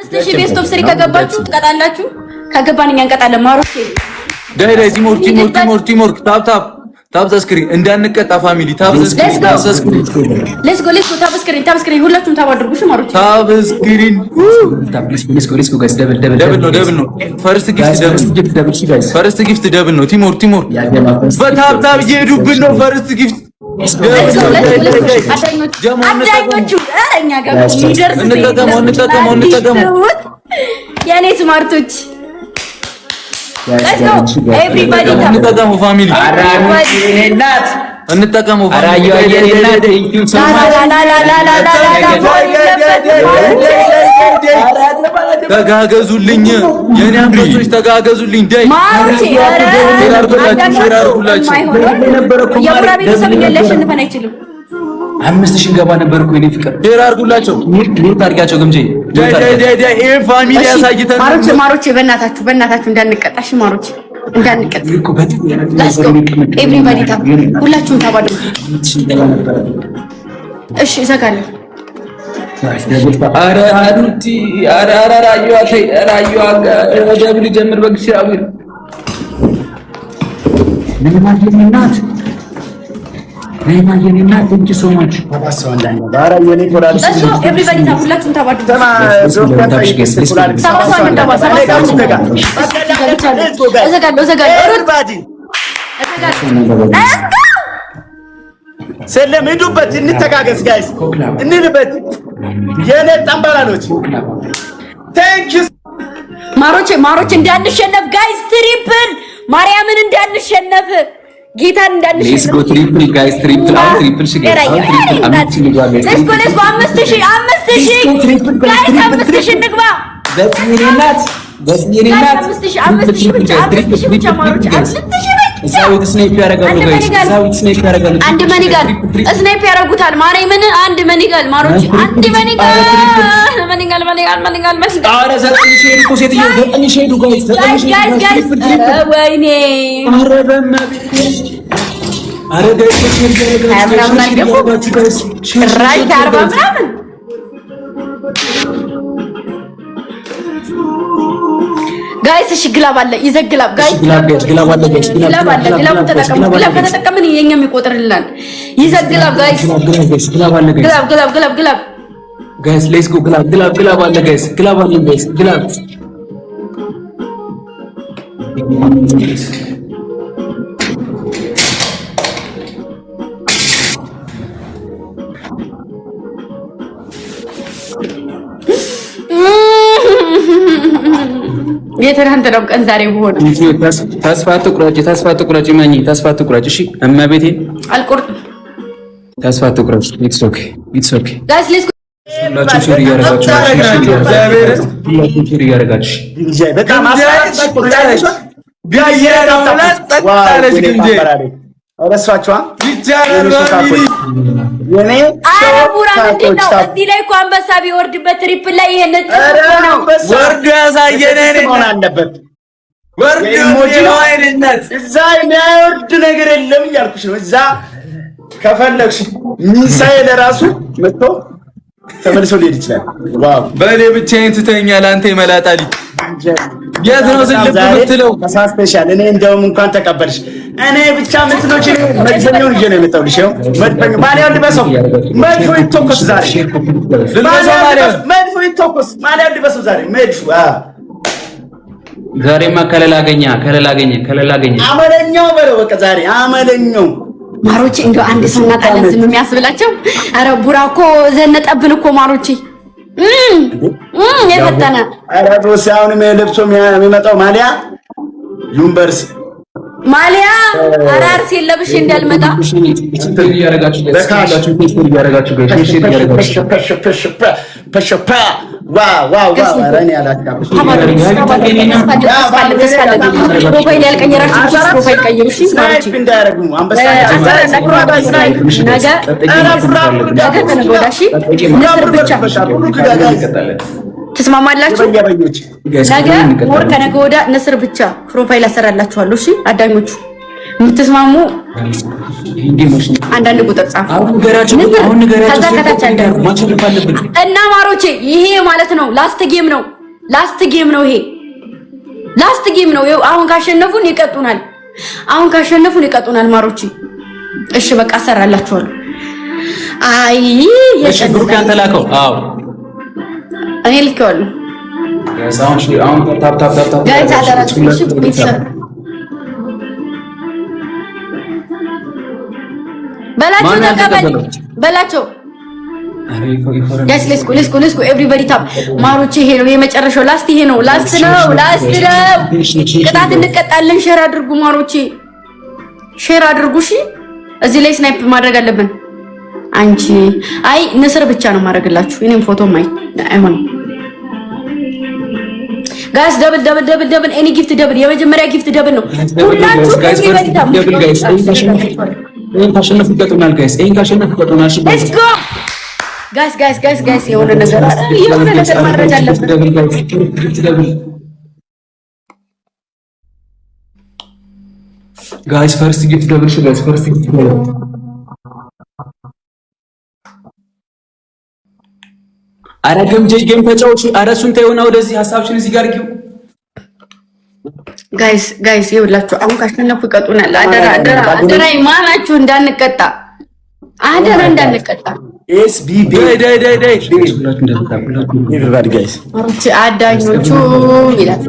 5000 ቤስት ኦፍ 3 ከገባችሁ ትቀጣላችሁ። ከገባን እኛ እንቀጣለን። ማሮቼ ዳይ ቲሞር ታፕ ስክሪን እንዳንቀጣ ፋሚሊ ታፕ ስክሪን ሌትስ ጎ ታፕ ስክሪን ሁላችሁም ታፕ አድርጉ። ማሮቼ ታፕ ስክሪን ሌትስ ጎ ጋይስ ደብል ነው ፈርስት ጊፍት ደብል ነው። ቲሞር በታፕ እየሄዱብን ነው። ፈርስት ጊፍት እንጠቀመው የኔ ስማርቶች እንጠቀመው ፋሚሊ እንጠቀመው ተጋገዙልኝ የኔ አንበሶች ተጋገዙልኝ። ዳይ አምስት ሺህ ገባ ነበር እኮ የኔ ፍቅር ሼር አድርጉላቸው ሚውት አድርጋቸው ግምጄ ዳይ ይሄ ፋሚሊ ያሳይተን ማሮቼ በእናታችሁ እንዳንቀጣሽ ማሮቼ እንዳንቀጥ ኤቭሪባዲ ታብ ሁላችሁም ታባዱ። እሺ እዘጋለሁ። አረ አሩቲ አረ ራዩ ደብል ጀምር በግሽራዊ ምን ማለት ነው? ነይማየኔና ቴንክ ዩ ሶ ማች አባሰው አንዳንዴ ባራ የኔ ኮራል ኤቭሪባዲ ታብ ሁላችሁም ታባዱ። ሰለም ሂዱበት፣ እንተጋገዝ ጋይስ፣ እንልበት የኔ ጠምባላሎች። ቴንክ ዩ ማሮቼ እንዳንሸነፍ ጋይስ፣ ትሪፕል ማርያምን እንዳንሸነፍ ጌታን እንዳንሸነፍ። ሌትስ ጎ ትሪፕል ጋይስ፣ ትሪፕል ሽገር ሌትስ ጎ 5000 ጋይስ፣ 5000 እንግባ። በስኔ ናት 5000 ብቻ ማሮቼ 5000 ዛዊት ስናይፕ ያደርጋሉ ጋይስ፣ ዛዊት ስናይፕ ያደርጋሉ። አንድ መኒጋል ስናይፕ ያደርጉታል። ማርያምን አንድ መኒጋል ማሮቼ፣ አንድ መኒጋል። አረ 9000 ሄዱ ሴትዮ፣ 9000 ሄዱ ጋይስ፣ 9000 ጋይስ። ወይኔ አረ በመቤት አረ ጋይስ ጋይስ እሺ ግላብ አለ ይዘግላብ ጋይስ ግላብ አለ ጋይስ ግላብ ተጠቀምን የኛም ይቆጥርልናል። ይዘግላብ ጋይስ ግላብ አለ ጋይስ ግላብ ጋይስ ሌትስ ጎ ግላብ አለ ጋይስ ግላብ አለ ጋይስ ግላብ የተራንተው ቀን ዛሬ ሆነ። ተስፋ አትቁረጪ ማኝ ተስፋ አትቁረጪ። እሺ እመቤቴ አልቆርጥም። ተስፋ አትቁረጪ። ኢትስ ኦኬ ጋይስ ሌትስ ሁላችሁ ሼር እያደረጋችሁ በጣም አረሷቸዋ የኔ ቡራ ምንድን ነው? እዚህ ላይ እኮ አንበሳ ቢወርድበት ትሪፕል ላይ ይሄን ነው ወርዶ ያሳየነን ሆነ አለበት። ወርዶ አይነት እዛ የሚያወርድ ነገር የለም እያልኩሽ ነው። እዛ ከፈለግሽ ሚሳኤል ራሱ መጥቶ ተመልሶ ሊሄድ ይችላል። ዋው በኔ ብቻዬን ትተኛል። አንተ ይመላጣል። የት ነው ዝልብ የምትለው? ተሳስተሻል። እኔ እንደውም እንኳን ተቀበልሽ። እኔ ብቻ ምትኖች መድፈኛውን ይዤ ነው የመጣሁልሽ። ይኸው መድፈኛ ማሊያውን ልበሰው። መድፎ ይተኮስ ዛሬ መድፎ ይተኮስ። ማሊያውን ልበሰው ዛሬ መድፎ ዛሬማ ከለላ አገኘ። አመለኛው በለው በቃ ዛሬ አመለኛው ማሮቼ እንደው አንድ ሰው እናጣለን ዝም የሚያስብላቸው። ኧረ ቡራ እኮ ዘነጠብን እኮ ማሮቼ የፈተነ ኧረ ሮሲያውን ለብሶ የሚመጣው ማሊያ ዩኒቨርሲቲ ማሊያ አራርስ የለብሽ እንዳልመጣ ዋው አረን ያላካብሽ ፕሮፋይል ያልቀየራችሁ ፕሮፋይል ቀይሩ። እሺ ስናይፕ እንዳያረጉ አንበሳ ንስር ብቻ ተስማማላችሁ? ነገ ወር ከነገ ወዲያ ንስር ብቻ ፕሮፋይል አሰራላችኋለሁ። እሺ አዳኞቹ የምትስማሙ አንዳንድ ቁጥር ጻፉ። እና ማሮቼ ይሄ ማለት ነው ላስት ጌም ነው። ላስት ጌም ነው ይሄ ላስት ጌም ነው። አሁን ካሸነፉን ይቀጡናል። ማሮቼ እሺ በቃ አሰራላችኋለሁ። አይ እሺ ብሩክ አንተ ላከው። አዎ እኔ ልኬዋለሁ። አሁን ታፕ ጋይስ አደራችሁ እሺ ቤተሰብ በላቸው ጋይስ ሌትስ ጎ ኤቭሪባዲ ታፕ ማሮቼ ይሄ ነው የመጨረሻው ላስት ይሄ ነው ላስት ነው ቅጣት እንቀጣለን። ሼር አድርጉ ማሮቼ ሼር አድርጉ እሺ እዚህ ላይ ስናይፕ ማድረግ አለብን። አንቺ አይ ንስር ብቻ ነው ማድረግላችሁ እኔም ፎቶ አይሆንም ጋይስ ደብል ኤኒ ጊፍት ደብል የመጀመሪያ ጊፍት ደብል ነው ሁላችሁ ኤቭሪባዲ ታፕ ደብል ጋይስ ካሸነፉ ይቀጡናል ጋይስ ካሸነፉ ይቀጡናል እሺ ጋይስ የሆነ ነገር ማድረግ አለብን ጋይስ ፈርስት ጊፍት ደብል እሺ ጋይስ ፈርስት ጊፍት ደብል አረ ጌም ተጫውቹ አረ እሱን ተይውና ወደዚህ ሐሳብሽን እዚህ ጋር ይው ጋይስ ይኸውላችሁ አሁን ካሸነፉ ይቀጡናል። አደራ ማናችሁ እንዳንቀጣ ኤስቢቢ ኤቨሪባዲ ጋይስ አዳኞቹ ይላል።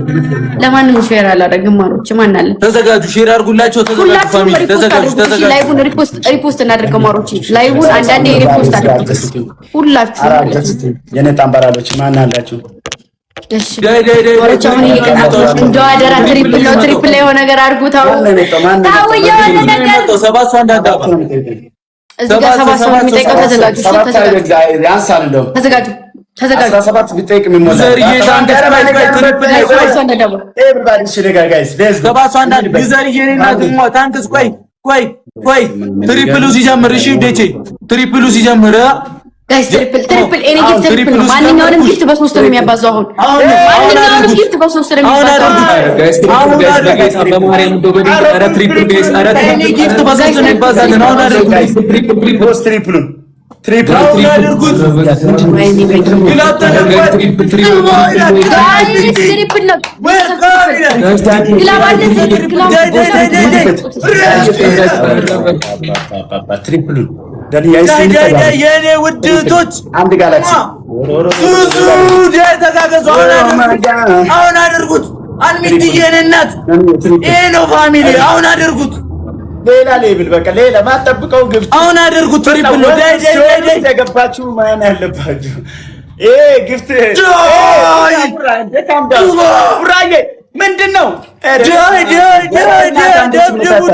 ለማንም ሼር አላደረግም ማሮች ማን አለ ተዘጋጁ፣ ሼር አድርጉላቸው። ተዘጋጁ ፋሚሊ ተዘጋጁ። ላይቡን ሪፖስት እናድርገው ማሮች ላይቡን አንዳንዴ ሪፖስት አድርጉት ሁላችሁ የኔ ታምባራሎች ማን አላችሁ? እሺ ማሮች አሁን ይቀጣቸው እንደው አደራ ትሪፕል ላይ የሆነ ነገር አድርጉታው ታውየው ነገር ሰባት ሰው እንዳዳባ እዚህ ጋር ሰባት ሰው የሚጠይቀው ተዘጋጁ ቢጠይቅ የሚሞላ ትሪፕሉ ሲጀምር እሺ ዴቼ ትሪፕሉ ሲጀምር ጋይስ ትሪፕል ኤኒ ጊፍት ትሪፕል ነው። ማንኛውንም ጊፍት በሶስት ነው የሚያባዛው። አሁን ማንኛውንም ጊፍት በሶስት ነው የሚያባዛው። ጋይስ ጋይስ በማርያም ዶበዲ አረ ትሪፕል ጋይስ አረ ኤኒ ጊፍት በሶስት ነው የሚያባዛው። አሁን አድርጉ ጋይስ ትሪፕል ትሪፕል የኔ ውድቶች አንድ ጋላክሲ ተጋገዙ። አሁን አድርጉት። አልሚትዬን እናት ይሄ ነው ፋሚሊ። አሁን አድርጉት። ሌላ ሌብል በቃ ሌላ ማጠብቀው ግፍት አሁን አድርጉት። ትሪፕል ነው ተገባችሁ ማን ያለባችሁ ይሄ ግፍት ቡራዬ ምንድነው?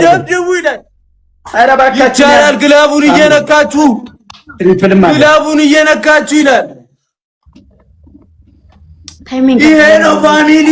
ደብድቡ ይላል። ኧረ እባካችሁ ይቻላል። ግላቡን እየነካችሁ ይላል። ይሄ ነው ፋሚሊ።